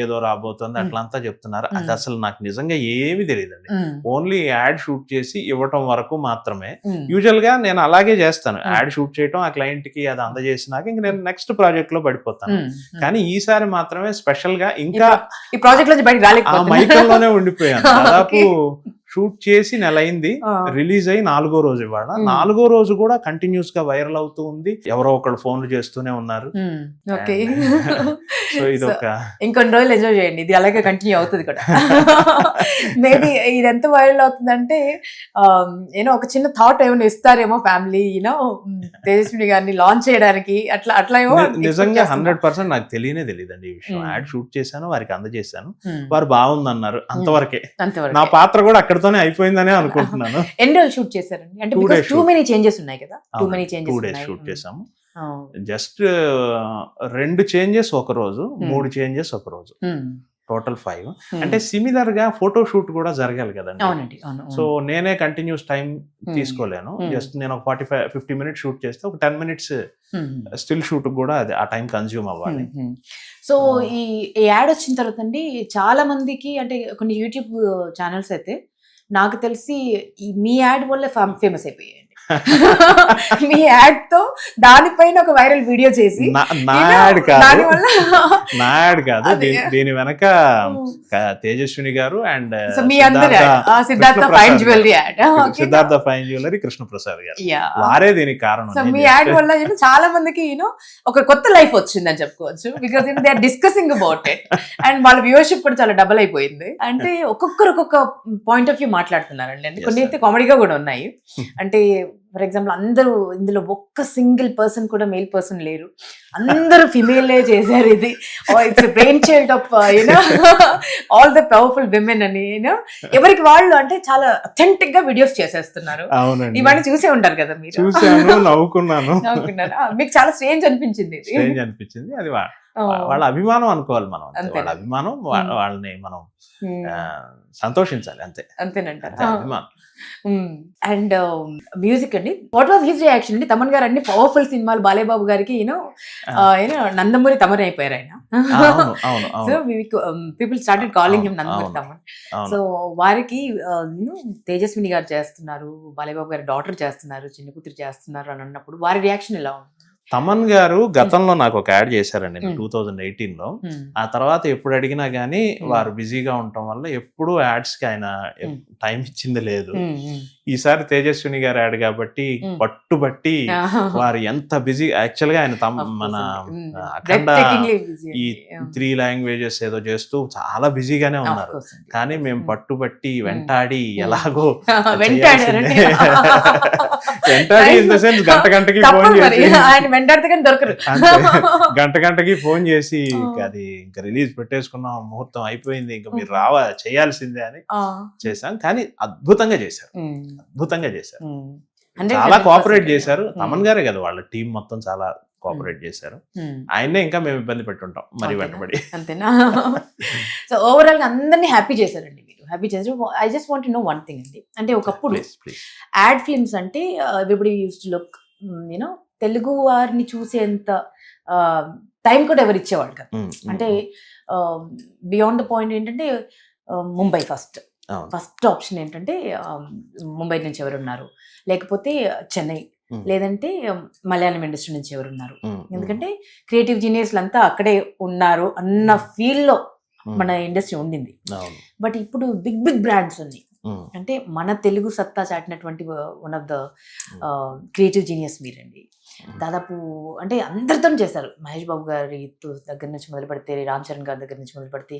ఏదో రాబోతుంది అట్లంతా చెప్తున్నారు. అది అసలు నాకు నిజంగా ఏమి తెలియదండి. ఓన్లీ యాడ్ షూట్ చేసి ఇవ్వటం వరకు మాత్రమే. యూజువల్ గా నేను అలాగే చేస్తాను, యాడ్ షూట్ చేయటం, ఆ క్లయింట్ కి అది అందజేసినాక ఇంక నేను నెక్స్ట్ ప్రాజెక్ట్ లో పడిపోతాను. కానీ ఈసారి మాత్రమే స్పెషల్ గా ఇంకా ఈ ప్రాజెక్ట్ లో బయటకు రాలేకపోయాను, మైకల్లోనే ఉండిపోయాను. దాదాపు షూట్ చేసి నెల అయింది, రిలీజ్ అయ్యి 4వ రోజు ఇవాళ. 4వ రోజు కూడా కంటిన్యూస్ గా వైరల్ అవుతూ ఉంది, ఎవరో ఒకళ్ళు ఫోన్లు చేస్తూనే ఉన్నారు. ఓకే, సో ఇది ఒక ఇంకొన్ని రోజులు ఎంజాయ్ చేయండి, ఇది అలాగే కంటిన్యూ అవుతుంది కూడా. మేబీ ఇది ఎంత వైరల్ అవుతుందంటే యూనో ఒక చిన్న థాట్ ఏమైనా ఇస్తారేమో ఫ్యామిలీ, యూనో తేజస్విని గారిని లాంచ్ చేయడానికి, అట్లా అట్లా ఏమో. నిజంగా 100% నాకు తెలియదండి ఈ విషయం. యాడ్ షూట్ చేశాను, వారికి అందజేశాను, వారు బాగుందన్నారు, అంతవరకే. నా పాత్ర కూడా అక్కడతోనే అయిపోయిందనే అనుకుంటున్నాను. ఎన్ని రోజులు షూట్ చేశారండి? అంటే టూ మెనీ చేంజెస్ ఉన్నాయి కదా, 2 days షూట్ చేసాము. జస్ట్ 2 చేంజెస్ ఒక రోజు, 3 చేంజెస్ ఒక రోజు, టోటల్ 5. అంటే సిమిలర్ గా ఫోటో షూట్ కూడా జరగాలి కదండి. సో నేనే కంటిన్యూస్ టైం తీసుకోలేను. జస్ట్ నేను ఒక 45-50 minutes షూట్ చేస్తే ఒక 10 minutes స్టిల్ షూట్ కూడా అది ఆ టైం కన్జ్యూమ్ అవ్వాలి. సో ఈ యాడ్ వచ్చిన తర్వాత అండి చాలా మందికి, అంటే కొన్ని యూట్యూబ్ ఛానల్స్ అయితే నాకు తెలిసి మీ యాడ్ వల్ల ఫేమస్ అయిపోయాయి. మీ యాడ్ తో దానిపైన ఒక వైరల్ వీడియో చేసి, నా యాడ్ కాదు, దీని వెనక తేజస్విని గారు and Siddhartha fine jewellery add, Siddhartha fine jewellery Krishnaprasad గారు, వారే దీనికి కారణం. సో మీ యాడ్ వల్ల చాలా మందికి ఒక కొత్త లైఫ్ వచ్చిందని చెప్పుకోవచ్చు. Because they are discussing about it and వాళ్ళ వ్యూవర్షిప్ కూడా చాలా డబుల్ అయిపోయింది. అంటే ఒక్కొక్కరు ఒక్కొక్క పాయింట్ ఆఫ్ వ్యూ మాట్లాడుతున్నారండి. అంటే కొన్ని అయితే కామెడీగా కూడా ఉన్నాయి. అంటే ఫర్ ఎగ్జాంపుల్ అందరూ ఇందులో ఒక్క సింగిల్ పర్సన్ కూడా మేల్ పర్సన్ లేరు, అందరూ ఫిమేలే చేశారు. ఇది it's brain child of all the powerful women అని ఎవరికి వాళ్ళు అంటే చాలా అథెంటిక్ గా వీడియోస్ చేసేస్తున్నారు. ఇవన్నీ చూసే ఉంటారు కదా మీరు. నవ్వుకున్నాను. మీకు చాలా స్ట్రేంజ్ అనిపించింది. అది వాళ్ళ అభిమానం అనుకోవాలి మనం, వాళ్ళ అభిమానం, వాళ్ళని మనం సంతోషించాలి, అంతేనంటారు. అభిమానం. అండ్ మ్యూజిక్ అండి, వాట్ వాజ్ హిస్ రియాక్షన్ అండి? తమన్ గారు అన్ని పవర్ఫుల్ సినిమాలు, బాలేబాబు గారికి నందమూరి తమన్ అయిపోయారు ఆయన. So people started calling him Nandamuri Thaman. So వారికి తేజస్విని గారు చేస్తున్నారు, బాలేబాబు గారి డాటర్ చేస్తున్నారు, చిన్న కూతురు చేస్తున్నారు అని అన్నప్పుడు వారి రియాక్షన్ ఎలా ఉంది? తమన్ గారు గతంలో నాకు ఒక యాడ్ చేశారండి 2018లో. ఆ తర్వాత ఎప్పుడు అడిగినా గానీ వారు బిజీగా ఉండటం వల్ల ఎప్పుడు యాడ్స్ కి ఆయన టైం ఇచ్చింది లేదు. ఈసారి తేజస్విని గారు యాడ్ కాబట్టి పట్టుబట్టి వారు ఎంత బిజీ. యాక్చువల్ గా ఆయన మన అఖండ ఈ 3 languages ఏదో చేస్తూ చాలా బిజీగానే ఉన్నారు. కానీ మేము పట్టుబట్టి వెంటాడి ఎలాగో వెంటాడి ఇన్ ద సెన్స్ గంటకి ఫోన్ చేసి గంటకి ఫోన్ చేసి అది ఇంకా రిలీజ్ పెట్టేసుకున్నాం, ముహూర్తం అయిపోయింది, ఇంకా మీరు చేయాల్సిందే అని చేశాం. కానీ అద్భుతంగా చేశారు. చాలా కోఆపరేట్ చేశారు. తమన్ గారే కదా, వాళ్ళ టీం మొత్తం చాలా కోఆపరేట్ చేశారు. ఆయన్నే ఇంకా మేము ఇబ్బంది పెట్టుంటాం మరి వెంటబడి. అంతేనా? సో ఓవరాల్ గా అందరినీ హ్యాపీ చేశారండి మీరు. హ్యాపీ చేశారు. I just want to know one thing అండి. అంటే ఒకప్పుడు యాడ్ ఫిల్మ్స్ అంటే everybody used to look Telugu వారిని చూసేంత టైం కూడా ఎవరు ఇచ్చేవాళ్ళు కదా. అంటే బియాండ్ ద పాయింట్ ఏంటంటే ముంబై ఫస్ట్ ఆప్షన్ ఏంటంటే ముంబై నుంచి ఎవరున్నారు, లేకపోతే చెన్నై, లేదంటే మలయాళం ఇండస్ట్రీ నుంచి ఎవరున్నారు. ఎందుకంటే క్రియేటివ్ జీనియస్లు అంతా అక్కడే ఉన్నారు అన్న ఫీల్ లో మన ఇండస్ట్రీ ఉండింది. బట్ ఇప్పుడు బిగ్ బ్రాండ్స్ ఉన్నాయి. అంటే మన తెలుగు సత్తా చాటినటువంటి one of the creative genius మీరండి. దాదాపు అంటే అందరితో చేశారు. మహేష్ బాబు గారి దగ్గర నుంచి మొదలు పెడితే, రామ్ చరణ్ గారి దగ్గర నుంచి మొదలు పెడితే,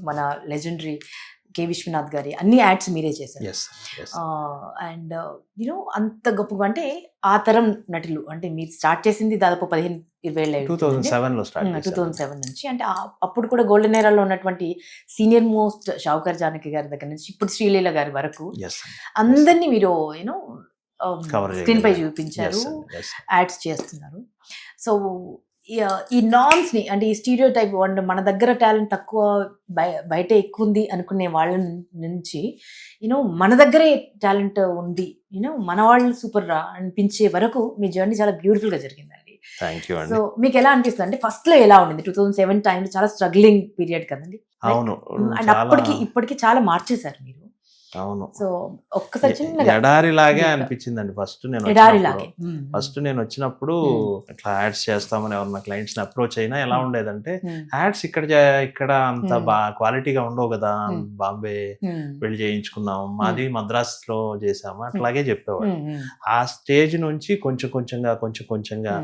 మన లెజెండరీ కే విశ్వనాథ్ గారి అన్ని యాడ్స్ మీరే చేశారు. అండ్ అంత గొప్పగా అంటే ఆ తరం నటులు, అంటే మీరు స్టార్ట్ చేసింది దాదాపు 15-20 2007 నుంచి. అంటే అప్పుడు కూడా గోల్డెన్ ఏరాలో ఉన్నటువంటి సీనియర్ మోస్ట్ షావుకర్ జానకి గారి దగ్గర నుంచి ఇప్పుడు శ్రీలీల గారి వరకు అందరినీ మీరు స్క్రీన్ పై చూపించారు, యాడ్స్ చేస్తున్నారు. సో ఈ నార్మ్స్ ని, అంటే ఈ స్టీరియో టైప్, మన దగ్గర టాలెంట్ తక్కువ, బయట ఎక్కువ ఉంది అనుకునే వాళ్ళ నుంచి మన దగ్గరే టాలెంట్ ఉంది, మన వాళ్ళు సూపర్ రా అనిపించే వరకు మీ జర్నీ చాలా బ్యూటిఫుల్ గా జరిగిందండి. సో మీకు ఎలా అనిపిస్తుంది? అంటే ఫస్ట్ లో ఎలా ఉండింది? 2007 టైంలో చాలా స్ట్రగ్లింగ్ పీరియడ్ కదండి. అవును. అండ్ అప్పటికి ఇప్పటికి చాలా మార్చేశారు మీరు. అవును. సో ఒక్కసారి చిన్నగా ఎడారిలాగే deep గా. అనిపించిందండి ఫస్ట్ నేను ఎడారిలాగే. ఫస్ట్ నేను వచ్చినప్పుడు ఇట్లా యాడ్స్ చేస్తామని ఎవరన్నా క్లయింట్స్ ని అప్రోచ్ అయినా ఎలా ఉండేదంటే యాడ్స్ ఇక్కడ అంత క్వాలిటీగా ఉండవు కదా, బాంబే వెళ్ళి చేయించుకున్నాం, మాది మద్రాస్ లో చేసాము అట్లాగే చెప్పేవాడు. ఆ స్టేజ్ నుంచి కొంచెం కొంచెంగా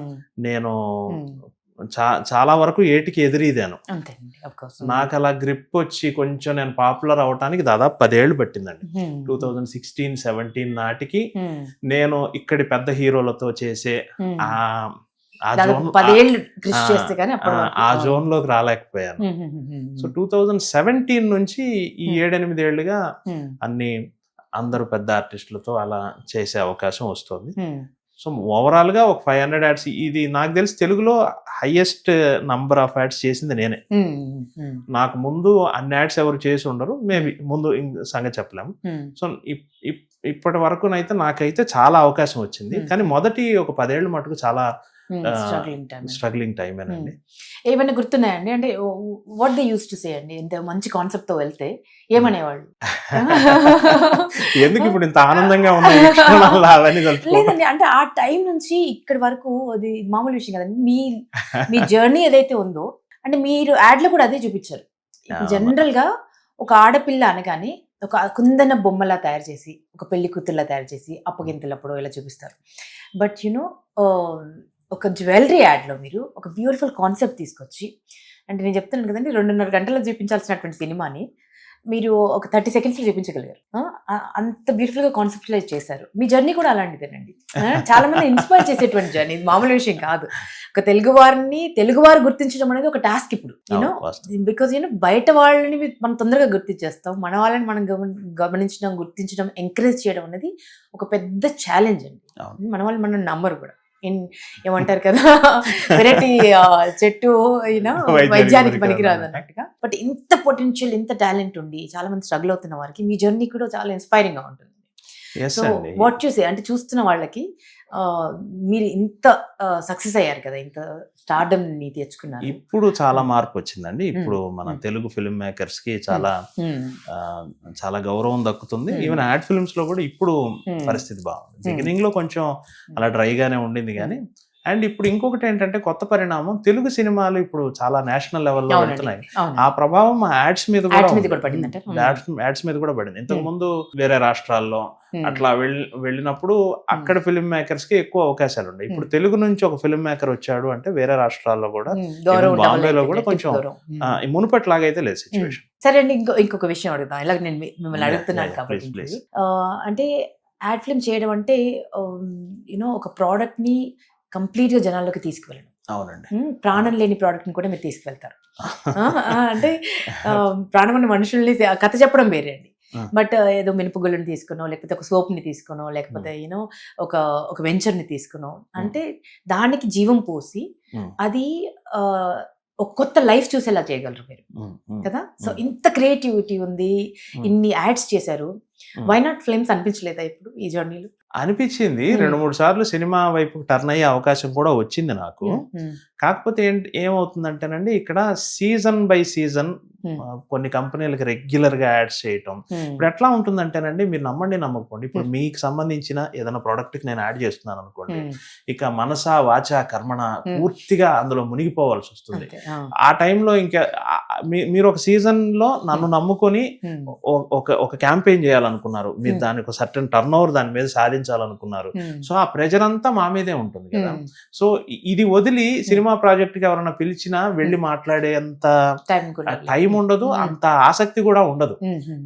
నేను చాలా వరకు ఏటికి ఎదిరీదాను. అంతేనండి, of course. నాకు అలా గ్రిప్ వచ్చి కొంచెం నేను పాపులర్ అవటానికి దాదాపు 10 ఏళ్ళు పట్టిందండి. 2016-17 నాటికి నేను ఇక్కడి పెద్ద హీరోలతో చేసే ఆ దాదాపు 10 ఏళ్ళు కృషి చేస్తే కానీ అప్పటి వరకు. ఆ జోన్ లోకి రాలేకపోయాను. సో 2017 నుంచి ఈ 7-8 ఏళ్ళుగా అందరూ పెద్ద ఆర్టిస్టులతో అలా చేసే అవకాశం వస్తుంది. సో ఓవరాల్ గా ఒక 500 యాడ్స్, ఇది నాకు తెలిసి తెలుగులో హైయెస్ట్ నంబర్ ఆఫ్ యాడ్స్ చేసింది నేనే. నాకు ముందు అన్ని యాడ్స్ ఎవరు చేసి ఉండరు, మేబీ ముందు సంగతి చెప్పలేము. సో ఇప్పటి వరకు నాకైతే చాలా అవకాశం వచ్చింది, కానీ మొదటి ఒక 10 ఏళ్ళు మటుకు చాలా స్ట్రగ్లింగ్ టైం అండి. ఏమైనా గుర్తున్నాయండి? అంటే what they use to say అండి, ఇంత మంచి కాన్సెప్ట్ తో వెళ్తే ఏమనేవాళ్ళు? ఎందుకు ఇప్పుడు ఇంత ఆనందంగా ఉన్నాయి అవన్నీ లేదండి, అంటే ఆ టైం నుంచి ఇక్కడి వరకు అది మామూలు విషయం కదండి. మీ జర్నీ ఏదైతే ఉందో, అంటే మీరు యాడ్ లో కూడా అదే చూపించారు. జనరల్ గా ఒక ఆడపిల్ల అనగానే ఒక కుందన బొమ్మలా తయారు చేసి, ఒక పెళ్లి కూతుర్లా తయారు చేసి అప్పగింతలప్పుడు ఇలా చూపిస్తారు. బట్ యునో ఒక జ్యువెలరీ యాడ్లో మీరు ఒక బ్యూటిఫుల్ కాన్సెప్ట్ తీసుకొచ్చి, అంటే నేను చెప్తున్నాను కదండి, 2.5 గంటల్లో చూపించాల్సినటువంటి సినిమాని మీరు ఒక 30 సెకండ్స్లో చూపించగలిగారు. అంత బ్యూటిఫుల్గా కాన్సెప్టులైజ్ చేశారు. మీ జర్నీ కూడా అలాంటిదేనండి. చాలా మంది ఇన్స్పైర్ చేసేటువంటి జర్నీ, ఇది మామూలు విషయం కాదు. ఒక తెలుగువారు గుర్తించడం అనేది ఒక టాస్క్ ఇప్పుడు, యూనో, బికాజ్ బయట వాళ్ళని మనం తొందరగా గుర్తించేస్తాం, మన వాళ్ళని మనం గమనించడం, గుర్తించడం, ఎంకరేజ్ చేయడం అనేది ఒక పెద్ద ఛాలెంజ్ అండి. మన వాళ్ళు మనం నమ్మరు కూడా. ఏమంటారు కదా, వెరైటీ చెట్టు అయినా వైద్యానికి పనికిరాదు అన్నట్టుగా. బట్ ఇంత పొటెన్షియల్, ఇంత టాలెంట్ ఉండి చాలా మంది స్ట్రగుల్ అవుతున్న వారికి మీ జర్నీ కూడా చాలా ఇన్స్పైరింగ్ గా ఉంటుంది. సో వాట్ చూసే అంటే చూస్తున్న వాళ్ళకి మీరు ఇంత సక్సెస్ అయ్యారు కదా, ఇంత స్టార్డమ్ ని తెచ్చుకున్నారు. ఇప్పుడు చాలా మార్పు వచ్చిందండి. ఇప్పుడు మన తెలుగు ఫిల్మ్ మేకర్స్ కి చాలా గౌరవం దక్కుతుంది. ఈవెన్ యాడ్ ఫిల్మ్స్ లో కూడా ఇప్పుడు పరిస్థితి బాగుంది. బిగినింగ్ లో కొంచెం అలా డ్రైగానే ఉండింది కానీ, అండ్ ఇప్పుడు ఇంకొకటి ఏంటంటే కొత్త పరిణామం, తెలుగు సినిమాలు ఇప్పుడు చాలా నేషనల్ లెవెల్లో వెళ్తున్నాయి. ఆ ప్రభావం యాడ్స్ మీద కూడా పడింది. ఇంతకు ముందు వేరే రాష్ట్రాల్లో అట్లా వెళ్ళినప్పుడు అక్కడ ఫిల్మ్ మేకర్స్ కి ఎక్కువ అవకాశాలు ఉన్నాయి. ఇప్పుడు తెలుగు నుంచి ఒక ఫిల్మ్ మేకర్ వచ్చాడు అంటే వేరే రాష్ట్రాల్లో కూడా, బాంబేలో కూడా కొంచెం మునుపట్లాగైతే లేదు సిచ్యువేషన్. సరే అండి, ఇంకొక విషయం అడుగుతాం, ఇలా నేను మిమ్మల్ని అడుగుతున్నాను కాబట్టి. అంటే యాడ్ ఫిల్మ్ చేయడం అంటే యూనో ఒక ప్రోడక్ట్ ని కంప్లీట్ గా జనాల్లోకి తీసుకువెళ్ళడం. అవునండి, ప్రాణం లేని ప్రోడక్ట్ ని కూడా మీరు తీసుకువెళ్తారు. అంటే ప్రాణం ఉన్న మనుషుల్ని కథ చెప్పడం వేరే అండి. బట్ ఏదో మినపగుళ్ళని తీసుకునో, లేకపోతే ఒక సోప్ ని తీసుకునో, లేకపోతే యూనో ఒక వెంచర్ ని తీసుకునో, అంటే దానికి జీవం పోసి అది ఒక కొత్త లైఫ్ చూసేలా చేయగలరు మీరు కదా. సో ఇంత క్రియేటివిటీ ఉంది, ఇన్ని యాడ్స్ చేశారు. వై నాట్ ఫిల్మ్స్ అనిపించలేదా ఇప్పుడు ఈ జర్నీలో? అనిపించింది. 2-3 సార్లు సినిమా వైపు టర్న్ అయ్యే అవకాశం కూడా వచ్చింది నాకు. కాకపోతే ఏమవుతుందంటేనండి, ఇక్కడ సీజన్ బై సీజన్ కొన్ని కంపెనీలకు రెగ్యులర్ గా యాడ్స్ చేయటం. ఇప్పుడు ఎట్లా ఉంటుందంటేనండి, మీరు నమ్మండి నమ్మకపోండి, ఇప్పుడు మీకు సంబంధించిన ఏదైనా ప్రోడక్ట్ కి నేను యాడ్ చేస్తున్నాను అనుకోండి, ఇక మనసా వాచా కర్మణ పూర్తిగా అందులో మునిగిపోవాల్సి వస్తుంది. ఆ టైంలో ఇంకా మీరు ఒక సీజన్ లో నన్ను నమ్ముకొని ఒక క్యాంపెయిన్ చేయాలనుకున్నారు, మీరు దానికి ఒక సర్టన్ టర్న్ ఓవర్ దాని మీద సాధించాలనుకున్నారు. సో ఆ ప్రెజర్ అంతా మా మీదే ఉంటుంది కదా. సో ఇది వదిలి సినిమా ప్రాజెక్ట్ కి ఎవరైనా పిలిచినా వెళ్ళి మాట్లాడేంత టైం ఉండదు, అంత ఆసక్తి కూడా ఉండదు.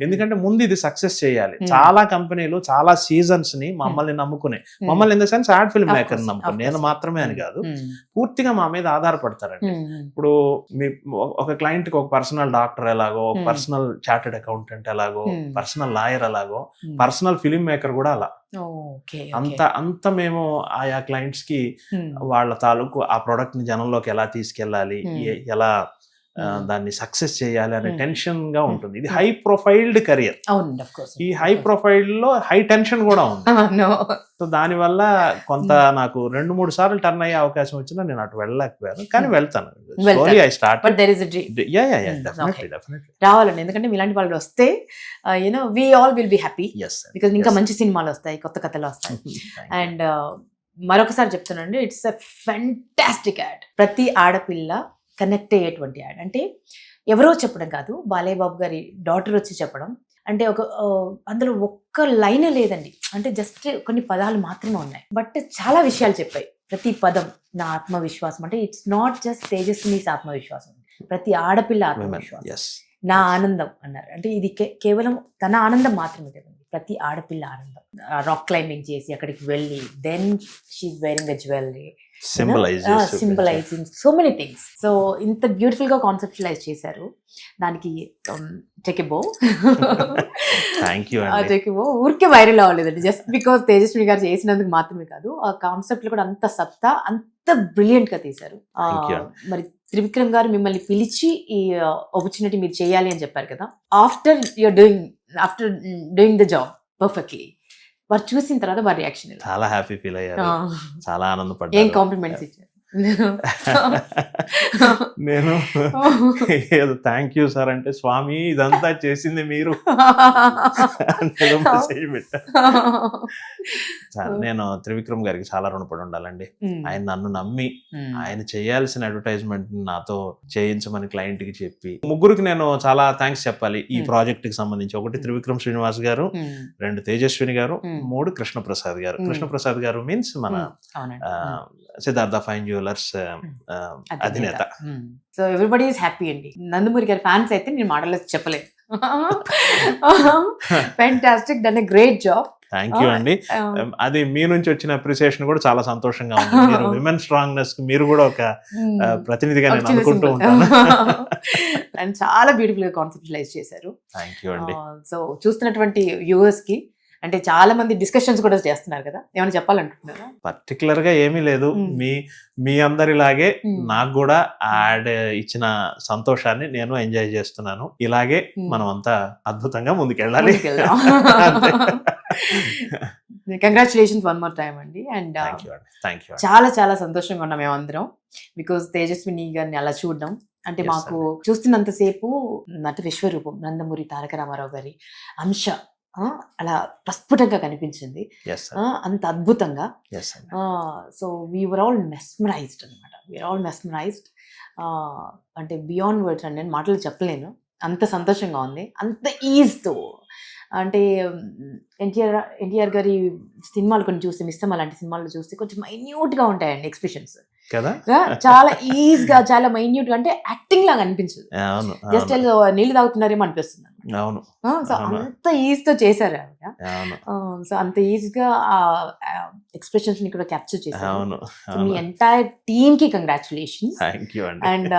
ఎందుకంటే ముందు ఇది సక్సెస్ చేయాలి. చాలా కంపెనీలు చాలా సీజన్స్ ని మమ్మల్ని నమ్ముకునే, మమ్మల్ని in the sense ad film maker నమ్ముకుని, నేను మాత్రమే అని కాదు, పూర్తిగా మా మీద ఆధారపడతారండి. ఇప్పుడు ఒక క్లయింట్ కి ఒక పర్సనల్ డాక్టర్ ఎలాగో, పర్సనల్ చార్టెడ్ అకౌంటెంట్ ఎలాగో, పర్సనల్ లాయర్ ఎలాగో, పర్సనల్ ఫిల్మ్ మేకర్ కూడా అలా. అంత మేము ఆయా క్లయింట్స్ కి వాళ్ళ తాలూకు ఆ ప్రొడక్ట్ ని జనంలోకి ఎలా తీసుకెళ్ళాలి, ఎలా దాన్ని సక్సెస్ చేయాలి అనే టెన్షన్ గా ఉంటుంది. ఇది హై ప్రొఫైల్డ్ కెరియర్. అవునండి, ఆఫ్ కోర్స్. ఈ హై ప్రొఫైల్ లో హై టెన్షన్ కూడా ఉంది. సో దానివల్ల కొంత నాకు 2-3 సార్లు టర్న్ అయ్యే అవకాశం వచ్చినా నేను అటు వెళ్ళలేకపోయాను, కానీ వెళ్తాను. I start but there is a dream. Definitely రావాలండి, ఎందుకంటే మీలాంటి వాళ్ళు వస్తే you know we all will be happy, because ఇంకా మంచి సినిమాలు వస్తాయి, కొత్త కథలు వస్తాయి. అండ్ మరొకసారి చెప్తానండి, ఇట్స్ ఎ ఫెంటాస్టిక్ యాడ్. ప్రతి ఆడపిల్ల కనెక్ట్ అయ్యేటువంటి యాడ్. అంటే ఎవరో చెప్పడం కాదు, బాలయ్య బాబు గారి డాటర్ వచ్చి చెప్పడం. అంటే అందులో ఒక్క లైన్ లేదండి, అంటే జస్ట్ కొన్ని పదాలు మాత్రమే ఉన్నాయి, బట్ చాలా విషయాలు చెప్పాయి. ప్రతి పదం నా ఆత్మవిశ్వాసం, అంటే ఇట్స్ నాట్ జస్ట్ తేజస్వినిస్ ఆత్మవిశ్వాసం, ప్రతి ఆడపిల్ల ఆత్మవిశ్వాసం. నా ఆనందం అన్నారు, అంటే ఇది కేవలం తన ఆనందం మాత్రమే కదండి, ప్రతి ఆడపిల్ల ఆనందం. రాక్ క్లైంబింగ్ చేసి అక్కడికి వెళ్ళి, then she wearing a jewellery, symbolising so many things. So ఇంత బ్యూటిఫుల్ గా కాన్సెప్చువలైజ్ చేశారు. దానికి టెకిబో ఊరికే వైరల్ అవ్వలేదండి, జస్ట్ బికాస్ తేజస్వి గారు చేసినందుకు మాత్రమే కాదు, ఆ కాన్సెప్ట్ లో కూడా అంత సత్తా, అంత బ్రిలియంట్ గా తీశారు. మరి త్రివిక్రమ్ గారు మిమ్మల్ని పిలిచి ఈ ఆపర్చునిటీ మీరు చేయాలి అని చెప్పారు కదా, after doing the job perfectly, వారు చూసిన తర్వాత వారి రియాక్షన్ చాలా హ్యాపీ ఫీల్ అయ్యారు, చాలా ఆనందపడ్డారు. ఏం కాంప్లిమెంట్స్ ఇచ్చారు? నేను ఏదో థ్యాంక్ యూ సార్ అంటే, స్వామి ఇదంతా చేసింది మీరు. నేను త్రివిక్రమ్ గారికి చాలా రుణపడి ఉండాలండి. ఆయన నన్ను నమ్మి ఆయన చేయాల్సిన అడ్వర్టైజ్మెంట్ నాతో చేయించమని క్లయింట్ కి చెప్పి, ముగ్గురికి నేను చాలా థ్యాంక్స్ చెప్పాలి ఈ ప్రాజెక్ట్ కి సంబంధించి. 1 త్రివిక్రమ్ శ్రీనివాస్ గారు, 2 తేజస్విని గారు, 3 కృష్ణప్రసాద్ గారు. కృష్ణప్రసాద్ గారు మీన్స్ మన సిద్ధార్థ ఫైన్ జ్యువెలర్స్ అధినేత. సో ఎవ్రీబడి ఈస్ హ్యాపీ అండి. నందమూరి గారి ఫ్యాన్స్ అయితే నేను మాటలు చెప్పలేదు. Fantastic, done a great job. Thank you అండి. అది మీ నుంచి వచ్చిన అప్రిసియేషన్ కూడా చాలా సంతోషంగా ఉంది. మీరు విమెన్ స్ట్రాంగ్నెస్ మీరు కూడా ఒక ప్రతినిధిగా నేను అనుకుంటూ ఉంటాను. అండ్ చాలా బ్యూటిఫుల్ గా కాన్సెప్చువలైజ్ చేశారు. థ్యాంక్ యూ అండి. సో చూస్తున్నటువంటి వ్యూవర్స్ కి, అంటే చాలా మంది డిస్కషన్స్ కూడా చేస్తున్నారు కదా, ఏమైనా చెప్పాలనుకుంటున్నారా? పర్టికులర్ గా ఏమీ లేదు, మీ అందరిలాగే నాకు కూడా యాడ్ ఇచ్చిన సంతోషాన్ని నేను ఎంజాయ్ చేస్తున్నాను. ఇలాగే మనం అంతా అద్భుతంగా ముందుకెళ్ళాలి. కంగ్రాచులేషన్స్ వన్ మోర్ టైమ్ అండి. అండ్ చాలా చాలా సంతోషంగా ఉన్నాం మేమందరం, బికాస్ తేజస్విని గారిని అలా చూడడం అంటే మాకు చూస్తున్నంతసేపు నట విశ్వరూపం నందమూరి తారక రామారావు గారి అంశ అలా ప్రస్ఫుటంగా కనిపించింది, అంత అద్భుతంగా. సో వీఆర్ ఆల్ మెస్మరైజ్డ్ అనమాట, వీఆర్ ఆల్ మెస్మరైజ్డ్. అంటే బియాండ్ వర్డ్స్ అండి, నేను మాటలు చెప్పలేను, అంత సంతోషంగా ఉంది, అంత ఈజ్తో. అంటే ఎన్టీఆర్ గారి సినిమాలు కొన్ని చూస్తే, మిస్సమ్మ లాంటి సినిమాలు చూస్తే కొంచెం మైన్యూట్గా ఉంటాయండి ఎక్స్ప్రెషన్స్, చాలా ఈజీగా, చాలా మైన్యూట్ గా, అంటే యాక్టింగ్ లాగా అనిపించదు, జస్ట్ నీళ్ళు తాగుతున్నారేమో అనిపిస్తుంది. సో అంత ఈజీతో చేశారు ఆవిడ. సో అంత ఈజీగా ఆ ఎక్స్ప్రెషన్స్ ని కూడా క్యాప్చర్ చేశారు. మీ ఎంటైర్ టీమ్ కి కంగ్రాచులేషన్స్. అండ్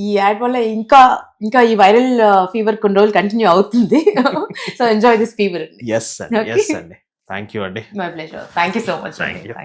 ఈ యాడ్ వల్ల ఇంకా ఈ వైరల్ ఫీవర్ కొన్ని రోజులు కంటిన్యూ అవుతుంది. So enjoy this fever. Yes అండి. Thank you అండి. My pleasure. Thank you so much. Thank you.